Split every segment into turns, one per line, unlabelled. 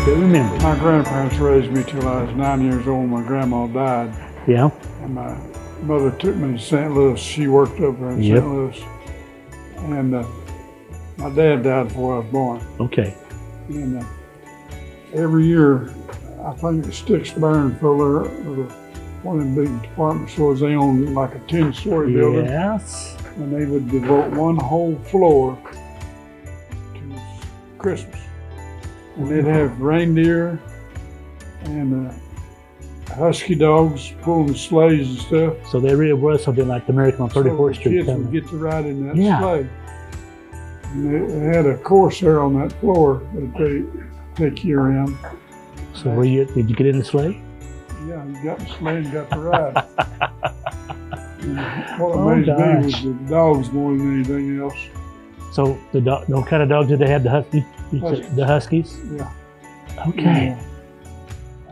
Good memories.
My grandparents raised me till I was 9 years old. My grandma died.
Yeah.
And my mother took me to St. Louis. She worked up there in St. Louis. And my dad died before I was born.
Okay.
And every year, I think it's Sticks Barn Fuller, or one of the big department stores, they owned like a 10-story building.
Yes.
And they would devote one whole floor to Christmas. And they'd have reindeer and husky dogs pulling the sleighs and stuff.
So there really was something like the Miracle on 34th Street.
Kids would get to ride in that sleigh. And they had a course there on that floor that they take you around.
So did you get in the sleigh?
Yeah, you got in the sleigh and got to ride. What amazed me was the dogs more than anything else.
So what kind of dogs did they have? The Huskies? The Huskies?
Yeah.
Okay.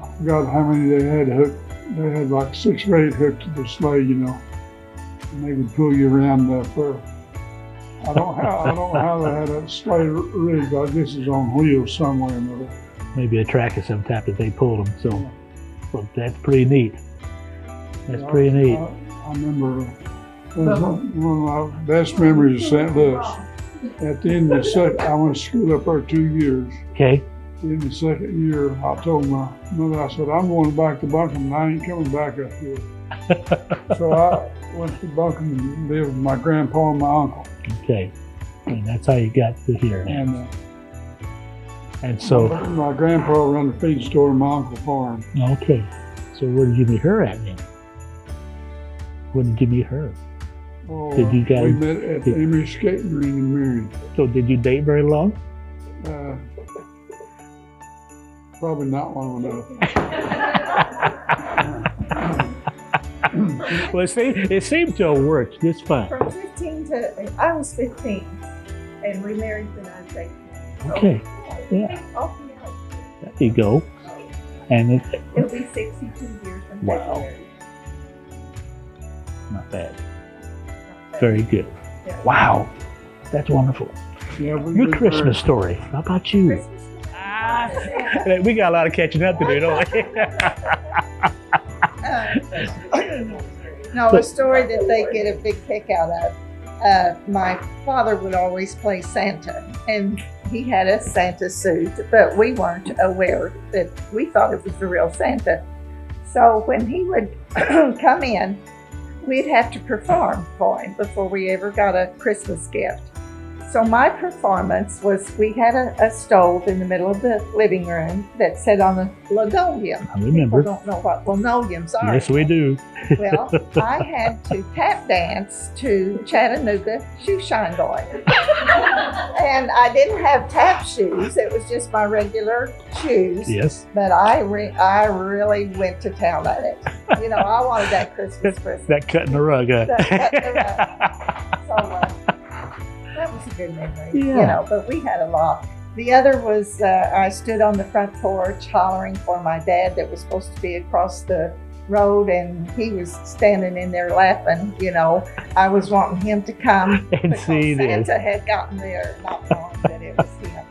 I forgot how many they had hooked. They had like 6 or 8 hooked to the sleigh, you know. And they would pull you around for. I don't know how they had that sleigh rigged. I guess it's on wheels somewhere or another.
Maybe a track of some type that they pulled them. So, well, that's pretty neat. That's pretty neat.
I remember one of my best memories of St. Louis. At the end of the second, I went to school up there 2 years.
Okay.
At the end of the second year, I told my mother, I said, I'm going back to Buncombe and I ain't coming back up here. So I went to Buncombe and lived with my grandpa and my uncle.
Okay. And that's how you got to here. And so
my grandpa ran the feed store and my uncle farmed.
Okay. So where did you meet her at then? When did you meet her?
Oh,
did you guys?
We met at the Emery Skating Ring in Marion.
So did you date very long?
Probably not long enough.
Well, it seemed to have worked just fine.
From 15 to, I was 15, and we married when I was 18.
Okay. Yeah. There you go. And
it'll be 62 years in February.
Not bad. Very good. Yeah. Wow. That's wonderful.
Yeah,
your Christmas story. How about you? We got a lot of catching up to do, don't we?
No, a story that they get a big kick out of. My father would always play Santa, and he had a Santa suit, but we weren't aware that we thought it was the real Santa. So when he would come in, we'd have to perform for him before we ever got a Christmas gift. So my performance was, we had a stove in the middle of the living room that sat on a linoleum.
I remember.
People don't know what linoleums are.
Yes, we do.
Well, I had to tap dance to Chattanooga Shoe Shine Boy. And I didn't have tap shoes. It was just my regular shoes.
Yes.
But I really went to town at it. You know, I wanted that Christmas present.
That cut in the rug, huh?
That cut in the rug. So, that was a good memory, you know, but we had a lot. The other was I stood on the front porch hollering for my dad that was supposed to be across the road, and he was standing in there laughing, you know. I was wanting him to come
and see this.
Santa had gotten there, not knowing that it was him.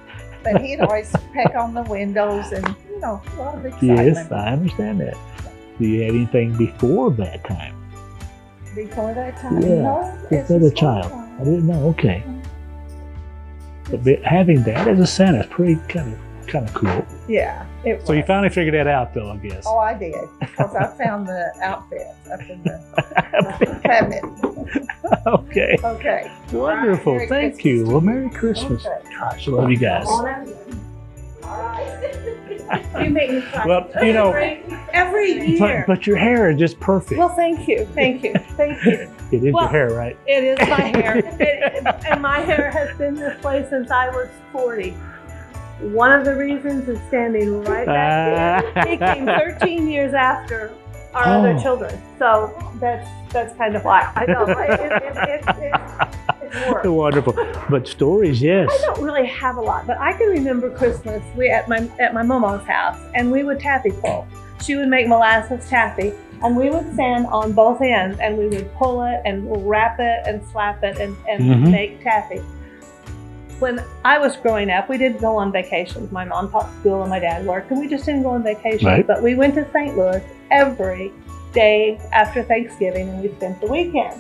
But he'd always peck on the windows and, you know, a lot of excitement.
Yes, I understand that. Do you have anything before that time?
Before that time?
Yeah,
No,
before the child. I didn't know. Okay. But having that as a Santa is pretty kind of cool.
Yeah, it was.
So you finally figured that out, though, I guess.
Oh, I did, because I found the outfit up in the cabinet.
Okay.
Okay.
Wonderful.
Merry
Thank
Christmas
you. Well, Merry Christmas.
Okay.
Gosh, I love you guys.
You make me cry.
Well, you know,
every year.
but your hair is just perfect.
Well, thank you. Thank you. Thank you.
It is your hair, right?
It is my hair. And my hair has been this way since I was 40. One of the reasons is standing right back here. He came 13 years after our other children. So that's kind of why. I know. It's work.
Wonderful. But stories, yes.
I don't really have a lot, but I can remember Christmas at my mama's house, and we would taffy pull. She would make molasses taffy, and we would stand on both ends, and we would pull it and wrap it and slap it and make taffy. when I was growing up, we didn't go on vacations. My mom taught school and my dad worked, and we just didn't go on vacation.
Right.
But we went to St. Louis every day after Thanksgiving, and we spent the weekend.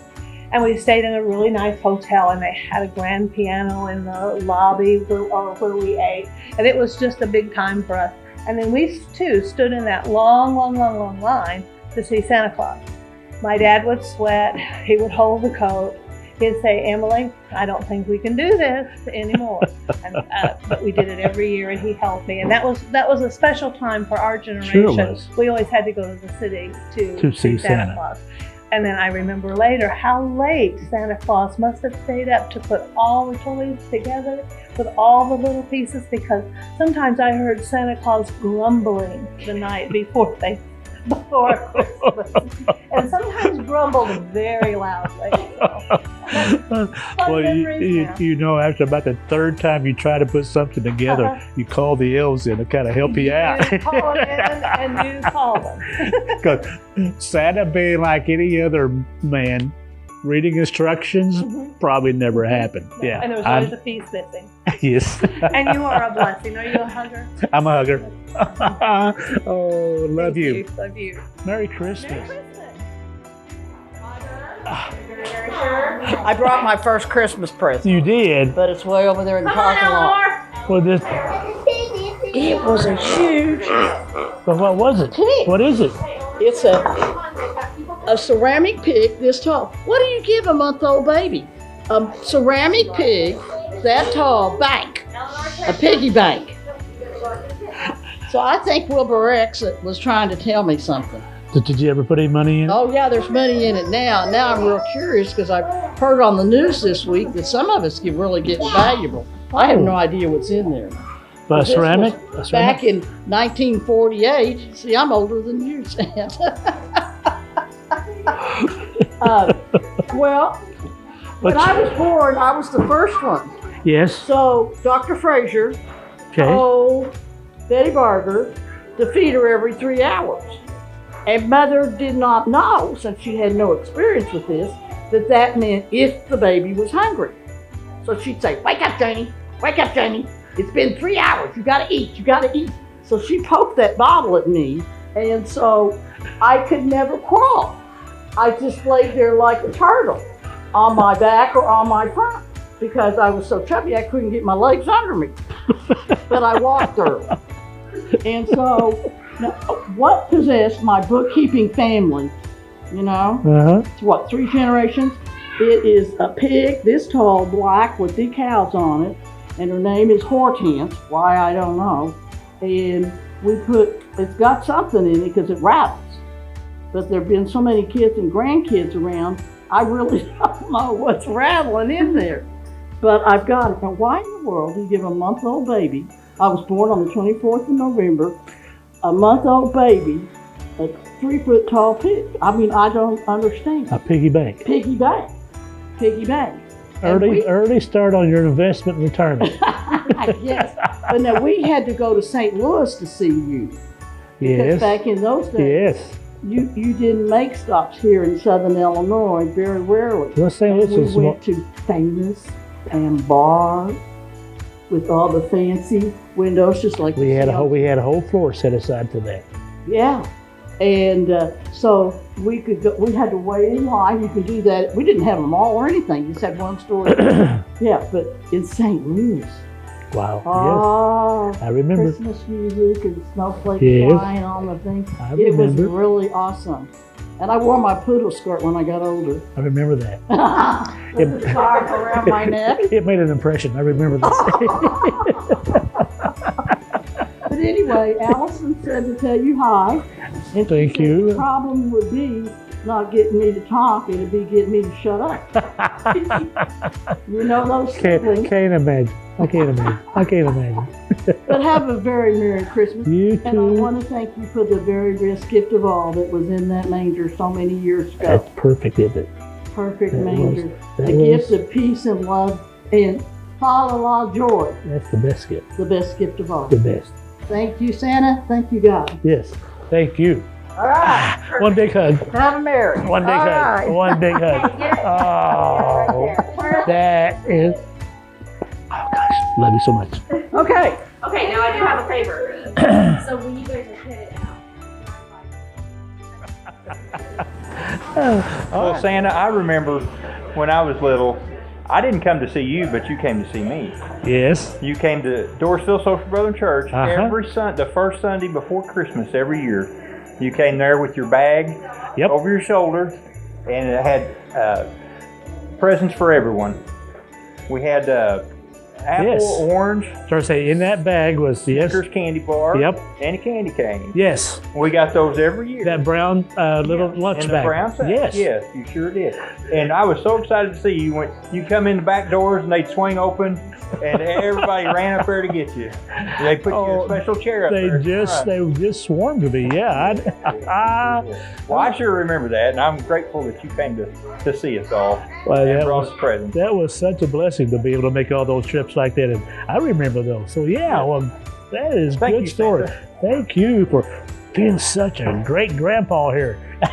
And we stayed in a really nice hotel, and they had a grand piano in the lobby where we ate. And it was just a big time for us. And then we too stood in that long line to see Santa Claus. My dad would sweat, he would hold the coat, he'd say, Emily, I don't think we can do this anymore. But we did it every year, and he helped me. And that was a special time for our generation.
Sure it was.
We always had to go to the city to
see
Santa
Santa.
Claus. And then I remember later how late Santa Claus must have stayed up to put all the toys together with all the little pieces, because sometimes I heard Santa Claus grumbling the night before Christmas, and sometimes grumbled very loudly. So,
Well,
memories now.
you know, after about the third time you try to put something together, you call the elves in to kind of help you out.
You call it in and you call them.
Because Santa, being like any other man, reading instructions probably never happened. Yeah,
And there was always a piece missing.
yes,
And you are a blessing. Are you a hugger?
I'm a hugger. Oh, love
Thank
you.
Love you.
Merry Christmas.
Merry Christmas.
I brought my first Christmas present,
You did.
but it's way over there in the
Come on,
parking lot.
Eleanor.
Well, this.
It was a huge
But what was it?
pig.
What is it?
It's a ceramic pig this tall. What do you give a month-old baby? A ceramic pig that tall, bank, a piggy bank. So I think Wilbur X was trying to tell me something.
Did you ever put any money in it?
Oh yeah, there's money in it now. Now I'm real curious because I've heard on the news this week that some of it's really getting valuable. I have no idea what's in there.
But
This
ceramic?
was
A
Back
ceramic?
in 1948. See, I'm older than you, Sam. Well, when I was born, I was the first one.
Yes.
So Dr. Frazier
Okay.
told Betty Barger to feed her every 3 hours. And Mother did not know, since she had no experience with this, that meant if the baby was hungry. So she'd say, wake up, Janie. Wake up, Janie. It's been 3 hours. You gotta eat. You gotta eat. So she poked that bottle at me, and so I could never crawl. I just laid there like a turtle on my back or on my front because I was so chubby I couldn't get my legs under me. But I walked her. And so, now, what possessed my bookkeeping family, you know?
Uh-huh.
It's what, 3 generations? It is a pig this tall, black, with decals on it, and her name is Hortense. Why, I don't know. And it's got something in it because it rattles. But there have been so many kids and grandkids around, I really don't know what's rattling in there. But I've got it. Now, why in the world do you give a month-old baby? I was born on the 24th of November. A month-old baby, a 3-foot tall pig. I mean, I don't understand.
A piggy bank.
Piggy bank. Piggy bank.
Early start on your investment and retirement.
Yes. But now we had to go to St. Louis to see you. Because
Yes.
back in those days,
Yes.
you didn't make stops here in Southern Illinois, very rarely.
Well, St. Louis
We
was
went to Famous and Bar with all the fancy windows, just like
we
you
had
see
a whole
on-
we had a whole floor set aside for that.
Yeah, and so we could go. We had to wait in line. You could do that. We didn't have them all or anything. You just had one store. Yeah, but in St. Louis,
Wow.
oh,
Yes. I remember.
Christmas music and snowflakes
Yes.
flying on the thing.
I
It was
remember.
really awesome. And I wore my poodle skirt when I got older.
I remember that.
With the scarf around my neck.
It made an impression. I remember that.
But anyway, Allison said to tell you hi. And she
Thank
said
you.
The problem would be not getting me to talk, it'd be getting me to shut up. You know those siblings.
Can't imagine. I can't imagine. I can't imagine.
But have a very Merry Christmas.
You
And I
too.
want to thank you for the very best gift of all that was in that manger so many years ago.
That's perfect, isn't it?
Perfect
that
manger.
that
The
was-
gift of peace and love and fa la joy.
That's the best gift.
The best gift of all.
The best.
Thank you, Santa. Thank you, God.
Yes. Thank you.
All right.
One big hug.
Have a Merry.
One big
All
hug.
right.
One big hug. Oh, that is. Oh gosh. Love you so much.
Okay.
Okay, now I do have a favor. So when you guys are headed out.
Well, Santa, I remember when I was little, I didn't come to see you, but you came to see me.
Yes.
You came to Dorsville Social Brethren Church
Uh-huh.
the first Sunday before Christmas every year. You came there with your bag over your shoulder, and it had presents for everyone. We had apple,
Yes.
orange,
So I say in that bag was
Snickers candy bar,
Yep.
and a candy cane.
Yes.
We got those every year.
That brown little lunch
In the
bag.
brown sack.
Yes.
Yes, you sure did. And I was so excited to see you when you come in the back doors and they'd swing open and everybody ran up there to get you. They put you in a special chair up there.
They just swarmed to me. Yeah.
Well, I sure remember that, and I'm grateful that you came to see us all
Well,
and brought us presents.
that was such a blessing to be able to make all those trips like that, and I remember those. So yeah, well, that is a
Thank
good
you,
story.
Santa.
Thank you for being such a great grandpa here.
Good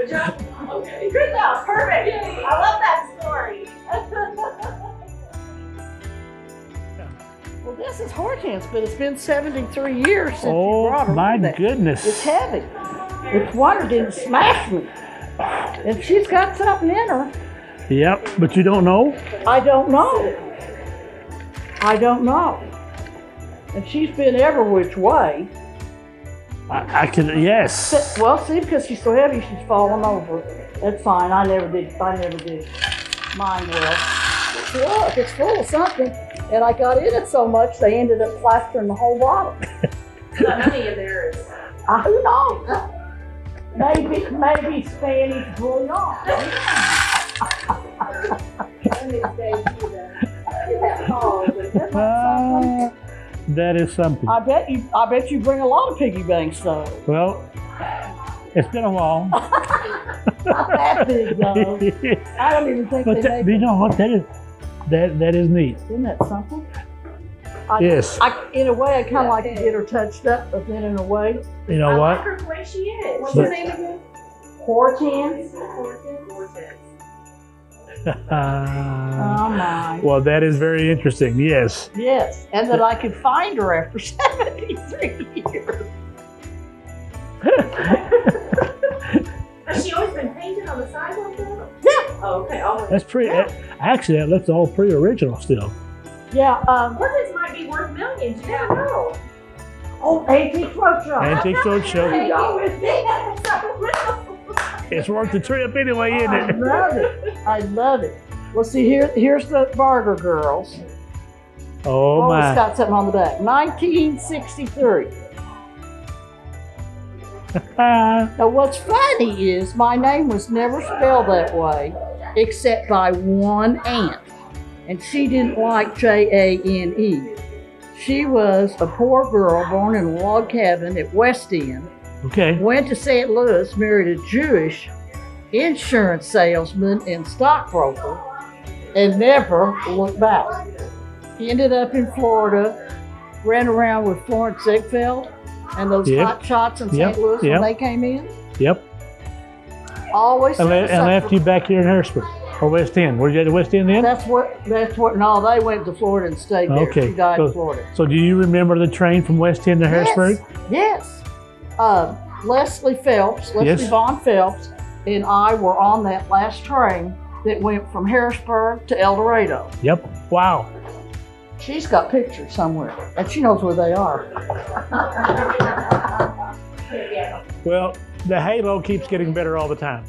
job. Okay. Good job. Perfect. I love that story.
Well, this is Hortense, but it's been 73 years since you
Oh
brought her.
my
with it.
goodness!
It's heavy. It's water didn't smash me. And she's got something in her.
Yep, but you don't know.
I don't know. I don't know. And she's been every which way.
I can. Yes.
Well, see, because she's so heavy, she's falling over. That's fine. I never did mine well. Look, it's full of something. And I got in it so much, they ended up plastering the whole bottle.
So how many of there is?
Who knows? Maybe Spanish bouillon.
That is something.
I bet you bring a lot of piggy banks though.
Well, it's been a while.
Not that big though. I don't even think
But
they make
you know what? That is neat.
Isn't that something?
Yes.
In a way, I kind of like to get her touched up, but then in a way,
You know
I
what?
like her the way she is. What's
But-
her name again?
Hortense.
Hortense.
Oh my.
Well, that is very interesting. Yes.
Yes, and that I could find her after 73 years.
Has she always been painted on the side like that?
Yeah.
Oh, okay. Always.
That's pretty. Actually, that looks all pretty original still.
Yeah.
Hortense might be worth millions. You never know.
Oh, Antique Roadshow.
Antique Roadshow.
Hey, y'all with me?
It's worth the trip anyway, isn't
I
it?
love it. I love it. Well, see, here's the Barger girls.
Oh
It's
my.
got something on the back. 1963. Now, what's funny is my name was never spelled that way, except by one aunt, and she didn't like Jane. She was a poor girl born in a log cabin at West End.
Okay.
Went to St. Louis, married a Jewish insurance salesman and stockbroker, and never looked back. Ended up in Florida, ran around with Florence Ziegfeld and those
Yep.
hot shots in
Yep.
St. Louis
Yep.
when they came in.
Yep.
Always
And,
said
and left you back here in Harrisburg or West End. Were you at the West End then?
That's what, no, they went to Florida and stayed there.
Okay.
She died in
So-
Florida.
So do you remember the train from West End to Harrisburg?
Yes. Leslie Phelps, Leslie
Yes.
Vaughn Phelps, and I were on that last train that went from Harrisburg to El Dorado.
Yep. Wow.
She's got pictures somewhere, and she knows where they are.
Well, the halo keeps getting better all the time.